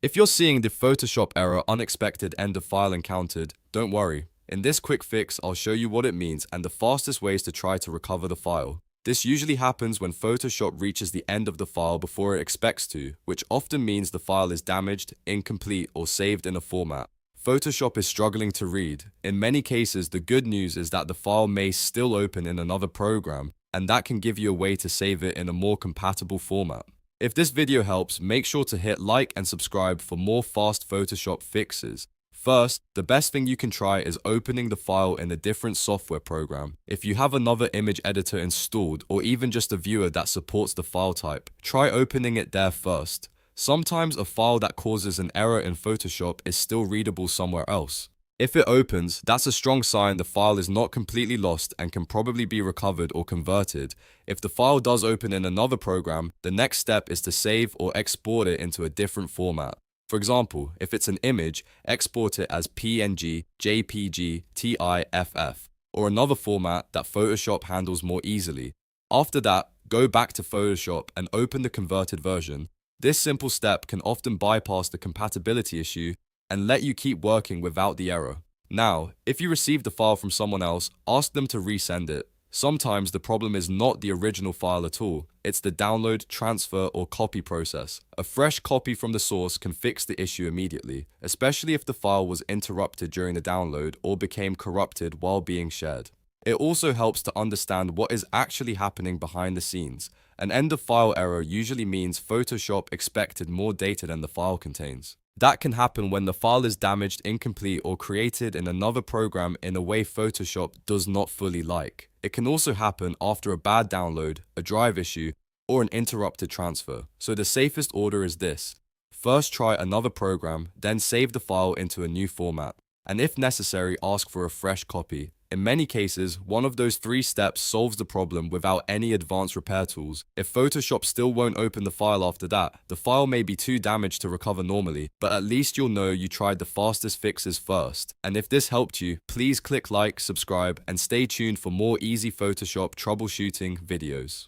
If you're seeing the Photoshop error unexpected end of file encountered, don't worry. In this quick fix, I'll show you what it means and the fastest ways to try to recover the file. This usually happens when Photoshop reaches the end of the file before it expects to, which often means the file is damaged, incomplete, or saved in a format Photoshop is struggling to read. In many cases, the good news is that the file may still open in another program, and that can give you a way to save it in a more compatible format. If this video helps, make sure to hit like and subscribe for more fast Photoshop fixes. First, the best thing you can try is opening the file in a different software program. If you have another image editor installed or even just a viewer that supports the file type, try opening it there first. Sometimes a file that causes an error in Photoshop is still readable somewhere else. If it opens, that's a strong sign the file is not completely lost and can probably be recovered or converted. If the file does open in another program, the next step is to save or export it into a different format. For example, if it's an image, export it as PNG, JPG, TIFF, or another format that Photoshop handles more easily. After that, go back to Photoshop and open the converted version. This simple step can often bypass the compatibility issue and let you keep working without the error. Now, if you receive the file from someone else, ask them to resend it. Sometimes the problem is not the original file at all, it's the download, transfer, or copy process. A fresh copy from the source can fix the issue immediately, especially if the file was interrupted during the download or became corrupted while being shared. It also helps to understand what is actually happening behind the scenes. An end-of-file error usually means Photoshop expected more data than the file contains. That can happen when the file is damaged, incomplete, or created in another program in a way Photoshop does not fully like. It can also happen after a bad download, a drive issue, or an interrupted transfer. So the safest order is this. First try another program, then save the file into a new format. And if necessary, ask for a fresh copy. In many cases, one of those 3 steps solves the problem without any advanced repair tools. If Photoshop still won't open the file after that, the file may be too damaged to recover normally, but at least you'll know you tried the fastest fixes first. And if this helped you, please click like, subscribe, and stay tuned for more easy Photoshop troubleshooting videos.